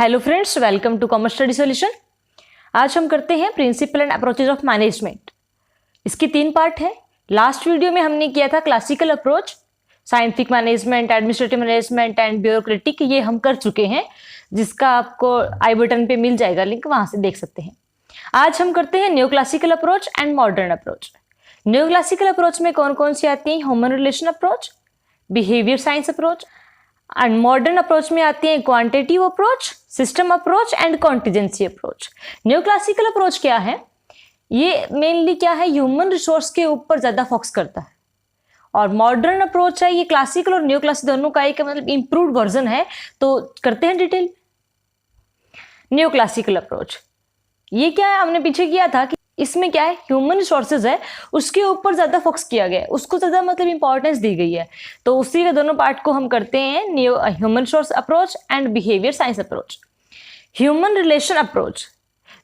Hello friends, welcome to commerce study solution. आज हम करते हैं principle and approaches of management. इसके 3 पार्ट है। लास्ट वीडियो में हमने किया था classical approach, scientific management, administrative management and bureaucratic. ये हम कर चुके हैं, जिसका आपको आई बटन पे मिल जाएगा लिंक, वहां से देख सकते हैं। आज हम करते हैं new classical approach and modern approach. New classical approach में कौन कौन सी आती हैं? Human relation approach, behaviour science approach, and modern approach में आती है quantitative approach, system approach and contingency approach. New classical approach क्या है? ये मेनली क्या है, ह्यूमन रिसोर्स के ऊपर ज्यादा फोकस करता है। और मॉडर्न अप्रोच है, ये क्लासिकल और न्यू क्लासिकल दोनों का एक मतलब इंप्रूव्ड वर्जन है। तो करते हैं डिटेल। न्यू क्लासिकल अप्रोच ये क्या है, हमने पीछे किया था कि इसमें क्या है, ह्यूमन रिसोर्सेज है, उसके ऊपर ज्यादा फोकस किया गया है, उसको ज्यादा मतलब इंपॉर्टेंस दी गई है। तो उसी के दोनों पार्ट को हम करते हैं, new human resource approach and behaviour science approach. Human relation approach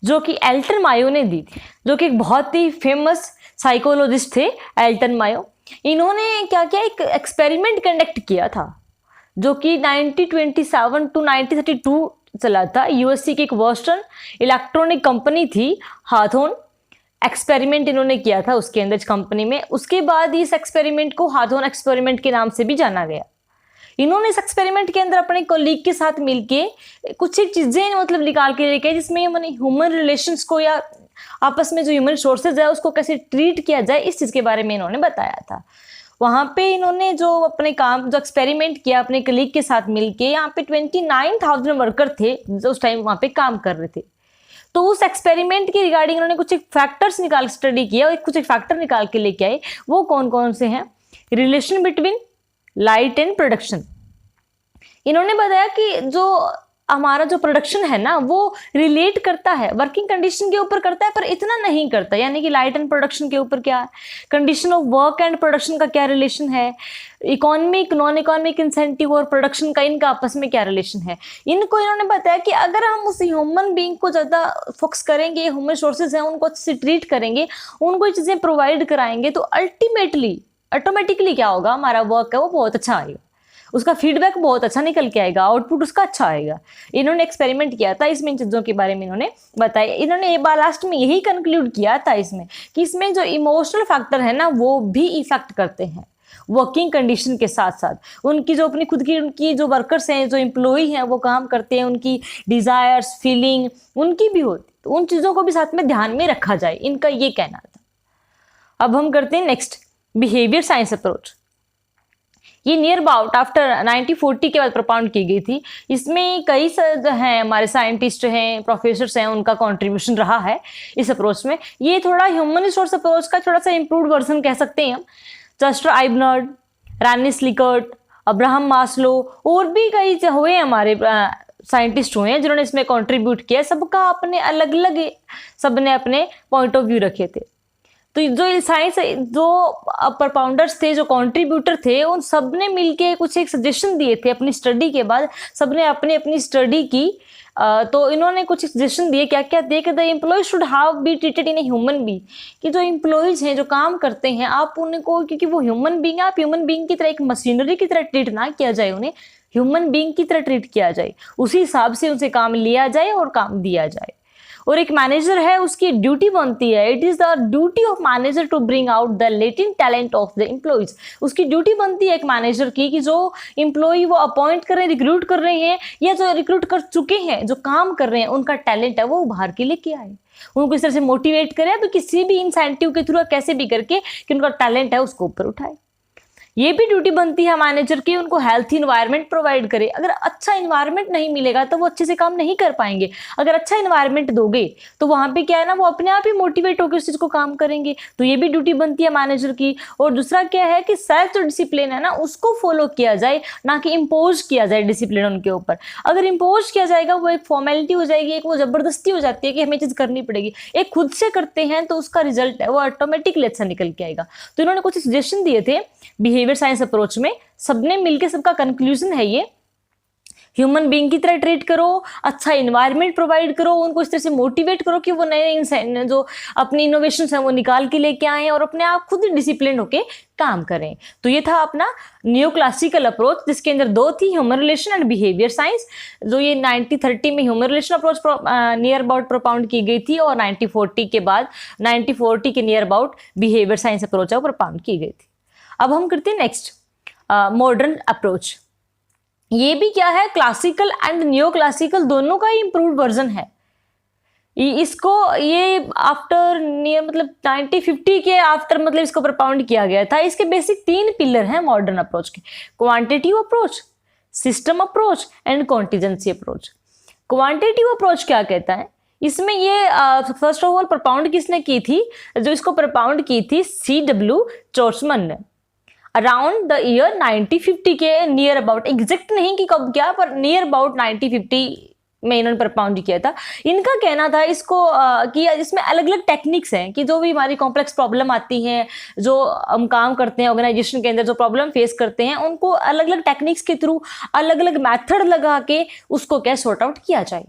जो कि एल्टन मायो ने दी थी, जो कि एक बहुत ही फेमस साइकोलॉजिस्ट थे एल्टन मायो। इन्होंने क्या किया, एक एक्सपेरिमेंट कंडक्ट किया था जो कि 1927 टू 1932 चला था। यूएससी की एक वेस्टर्न इलेक्ट्रॉनिक कंपनी थी हाथोन। एक्सपेरिमेंट इन्होंने किया था उसके अंदर कंपनी में। उसके बाद इस एक्सपेरिमेंट को हाथोन एक्सपेरिमेंट के नाम से भी जाना गया। इन्होंने इस एक्सपेरिमेंट के अंदर अपने कोलीग के साथ मिलके कुछ एक चीजें मतलब निकाल के लेके, जिसमें मैंने ह्यूमन रिलेशंस को या आपस में जो ह्यूमन रिसोर्सेज है उसको कैसे ट्रीट किया जाए, इस चीज के बारे में इन्होंने बताया था। वहां पे इन्होंने जो अपने काम जो एक्सपेरिमेंट किया अपने कलीग के साथ मिलके, यहाँ पे 29,000 वर्कर थे जो उस टाइम वहां पे काम कर रहे थे। तो उस एक्सपेरिमेंट की रिगार्डिंग उन्होंने कुछ एक फैक्टर्स निकाल स्टडी किया और कुछ एक फैक्टर निकाल के लेके आए। वो कौन कौन से हैं? Relation between light and production. इन्होंने बताया कि जो हमारा जो प्रोडक्शन है ना, वो रिलेट करता है वर्किंग कंडीशन के ऊपर करता है, पर इतना नहीं करता। यानी कि लाइट एंड प्रोडक्शन के ऊपर क्या है, condition of work and production का क्या रिलेशन है, इकोनॉमिक नॉन इकोनॉमिक इंसेंटिव और प्रोडक्शन का इनका आपस में क्या रिलेशन है। इनको इन्होंने बताया कि अगर हम उस ह्यूमन बीइंग को ज़्यादा फोकस करेंगे, ह्यूमन रिसोर्सेज हैं उनको अच्छे से ट्रीट करेंगे, उनको ये चीज़ें प्रोवाइड कराएंगे, तो अल्टीमेटली ऑटोमेटिकली क्या होगा, हमारा वर्क है वो बहुत अच्छा आएगा, उसका फीडबैक बहुत अच्छा निकल के आएगा, आउटपुट उसका अच्छा आएगा। इन्होंने एक्सपेरिमेंट किया था, इसमें इन चीज़ों के बारे में इन्होंने बताया। इन्होंने एक बार लास्ट में यही कंक्लूड किया था इसमें कि इसमें जो इमोशनल फैक्टर है ना, वो भी इफेक्ट करते हैं वर्किंग कंडीशन के साथ साथ। उनकी जो अपनी खुद की उनकी जो वर्कर्स हैं, जो एम्प्लॉई हैं, वो काम करते हैं, उनकी डिज़ायर्स फीलिंग उनकी भी होती, तो उन चीज़ों को भी साथ में ध्यान में रखा जाए, इनका ये कहना था। अब हम करते हैं नेक्स्ट, बिहेवियर साइंस अप्रोच। ये नियर अबाउट आफ्टर 1940 के बाद propound की गई थी। इसमें कई हैं हमारे साइंटिस्ट हैं, प्रोफेसर्स हैं, उनका कंट्रीब्यूशन रहा है इस अप्रोच में। ये थोड़ा ह्यूमन रिसोर्स अप्रोच का थोड़ा सा इम्प्रूव्ड वर्जन कह सकते हैं हम। चस्टर आइबनर्ड, रैनिस लिकर्ट, अब्राहम मास्लो और भी कई हुए हमारे साइंटिस्ट हुए हैं जिन्होंने इसमें कंट्रीब्यूट किया। सबका अपने अलग अलग, सबने अपने पॉइंट ऑफ व्यू रखे थे। तो जो साइंस जो परपाउंडर्स थे, जो कंट्रीब्यूटर थे, उन सब ने मिलके कुछ एक सजेशन दिए थे अपनी स्टडी के बाद। सब ने अपनी अपनी स्टडी की, तो इन्होंने कुछ सजेशन दिए। क्या क्या दिए कि the employee should have be treated in a human being, कि जो एम्प्लॉयज हैं, जो काम करते हैं, आप उनको, क्योंकि वो ह्यूमन बीइंग, आप ह्यूमन बीइंग की तरह एक मशीनरी की तरह ट्रीट ना किया जाए, उन्हें ह्यूमन बीइंग की तरह ट्रीट किया जाए, उसी हिसाब से उनसे काम लिया जाए और काम दिया जाए। और एक मैनेजर है, उसकी ड्यूटी बनती है, it is the duty of manager to bring out the latent talent of the employees. उसकी ड्यूटी बनती है एक मैनेजर की कि जो एम्प्लॉय वो अपॉइंट कर रहे हैं, रिक्रूट कर रहे हैं, या जो रिक्रूट कर चुके हैं, जो काम कर रहे हैं, उनका टैलेंट है वो बाहर के लेके आए, उनको इस तरह से मोटिवेट करें, तो किसी भी इंसेंटिव के थ्रू कैसे भी करके कि उनका टैलेंट है उसको ऊपर उठाए। ये भी ड्यूटी बनती है मैनेजर की, उनको हेल्थी इन्वायरमेंट प्रोवाइड करे। अगर अच्छा इन्वायरमेंट नहीं मिलेगा तो वो अच्छे से काम नहीं कर पाएंगे। अगर अच्छा इन्वायरमेंट दोगे तो वहां पे क्या है ना, वो अपने आप ही मोटिवेट होकर उस चीज को काम करेंगे। तो ये भी ड्यूटी बनती है मैनेजर की। और दूसरा क्या है कि सेल्फ जो डिसिप्लिन है ना, उसको फॉलो किया जाए, ना कि इम्पोज किया जाए डिसिप्लिन उनके ऊपर। अगर इम्पोज किया जाएगा वो एक फॉर्मेलिटी हो जाएगी, एक वो जबरदस्ती हो जाती है कि हमें चीज करनी पड़ेगी। एक खुद से करते हैं तो उसका रिजल्ट है वो ऑटोमेटिकली अच्छा निकल के आएगा। तो इन्होंने कुछ सजेशन दिए थे बिहेवियर साइंस अप्रोच में, सबने मिलकर, सबका कंक्लूजन है ये, ह्यूमन बीइंग की तरह ट्रीट करो, अच्छा इन्वायरमेंट प्रोवाइड करो, उनको इस तरह से मोटिवेट करो कि वो नए जो अपनी इनोवेशंस हैं वो निकाल के लेके आएँ और अपने आप खुद ही डिसिप्लिन होके काम करें। तो ये था अपना न्यू क्लासिकल अप्रोच, जिसके अंदर दो थी, human relation and behaviour science. जो ये 1930 में human relation approach near about प्रोपाउंड की गई थी, और 1940 के बाद 1940 के near about behaviour science approach है वो प्रोपाउंड की गई थी। अब हम करते हैं नेक्स्ट मॉडर्न अप्रोच। ये भी क्या है, क्लासिकल एंड न्यो क्लासिकल दोनों का ही इम्प्रूव्ड वर्जन है। इसको ये आफ्टर नियर मतलब 1950 के आफ्टर मतलब इसको प्रोपाउंड किया गया था। इसके बेसिक 3 पिलर हैं मॉडर्न अप्रोच के, quantitative approach, system approach and contingency approach. Quantitative approach क्या कहता है, इसमें ये फर्स्ट ऑफ ऑल प्रोपाउंड किसने की थी, जो इसको प्रोपाउंड की थी C.W. चोर्समन ने अराउंड द ईयर 1950 के नियर अबाउट, एग्जैक्ट नहीं कि कब क्या, पर नियर अबाउट 1950 में इन्होंने प्रोपाउंड किया था। इनका कहना था इसको कि इसमें अलग अलग टेक्निक्स हैं कि जो भी हमारी कॉम्प्लेक्स प्रॉब्लम आती हैं, जो हम काम करते हैं ऑर्गेनाइजेशन के अंदर, जो प्रॉब्लम फेस करते हैं, उनको अलग अलग टेक्निक्स के थ्रू अलग अलग मेथड लगा के उसको क्या सॉर्ट आउट किया जाए,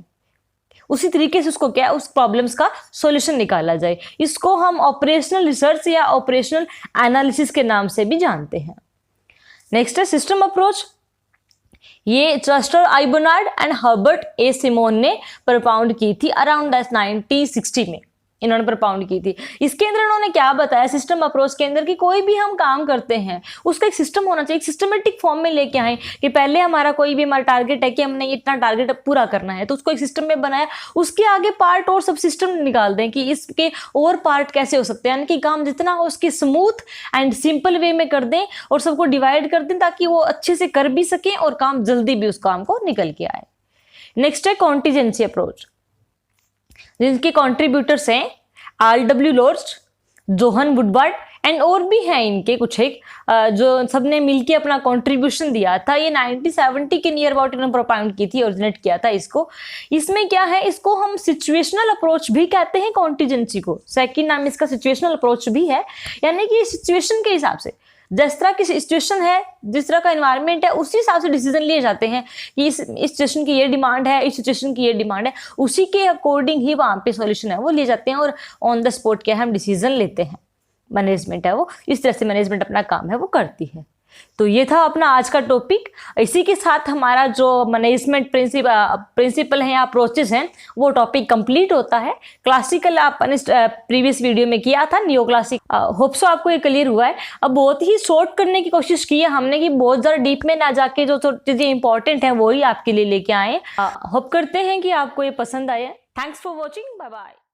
उसी तरीके से उसको क्या उस प्रॉब्लम्स का सॉल्यूशन निकाला जाए। इसको हम ऑपरेशनल रिसर्च या ऑपरेशनल एनालिसिस के नाम से भी जानते हैं। नेक्स्ट है सिस्टम अप्रोच। ये Chester I Barnard and Herbert A Simon ने प्रोपाउंड की थी अराउंड 1960 में, इन्होंने प्रोपाउंड की थी। इसके अंदर इन्होंने क्या बताया सिस्टम अप्रोच के अंदर, कि कोई भी हम काम करते हैं उसका एक सिस्टम होना चाहिए, एक सिस्टमेटिक फॉर्म में लेके आए कि पहले हमारा कोई भी हमारा टारगेट है कि हमने इतना टारगेट पूरा करना है, तो उसको एक सिस्टम में बनाया, उसके आगे पार्ट और सब सिस्टम निकाल दें कि इसके और पार्ट कैसे हो सकते हैं, यानी कि काम जितना हो उसकी स्मूथ एंड सिंपल वे में कर दें और सबको डिवाइड कर दें ताकि वो अच्छे से कर भी सकें और काम जल्दी भी उस काम को निकल के आए। नेक्स्ट है कॉन्टिजेंसी अप्रोच, जिनके कॉन्ट्रीब्यूटर्स हैं R.W. Lord's, Johan Woodward and और भी हैं इनके कुछ एक, जो सबने मिलके अपना कंट्रीब्यूशन दिया था। ये 1970 के नियर अबाउट इन्होंने प्रोपाउंड की थी, ओरिजिनेट किया था इसको। इसमें क्या है, इसको हम सिचुएशनल अप्रोच भी कहते हैं कॉन्टिजेंसी को, सेकंड नाम इसका सिचुएशनल अप्रोच भी है, यानी कि सिचुएशन के हिसाब से जिस तरह की सिचुएशन है, जिस तरह का एनवायरनमेंट है, उसी हिसाब से डिसीजन लिए जाते हैं कि इस सिचुएशन की ये डिमांड है, इस सिचुएशन की ये डिमांड है, उसी के अकॉर्डिंग ही वहाँ पे सॉल्यूशन है वो लिए जाते हैं और ऑन द स्पॉट क्या है हम डिसीजन लेते हैं। मैनेजमेंट है वो इस तरह से मैनेजमेंट अपना काम है वो करती है। तो ये था अपना आज का टॉपिक। इसी के साथ हमारा जो मैनेजमेंट प्रिंसिपल हैं या अप्रोचेस हैं वो टॉपिक कंप्लीट होता है। क्लासिकल अपन इस प्रीवियस वीडियो में किया था, नियो क्लासिक। होप सो आपको ये क्लियर हुआ है। अब बहुत ही शॉर्ट करने की कोशिश की है हमने कि बहुत ज़्यादा डीप में ना जाके जो चीज़ें इंपॉर्टेंट हैं वही आपके लिए लेके आए। होप करते हैं कि आपको ये पसंद आए। Thanks for watching, bye bye.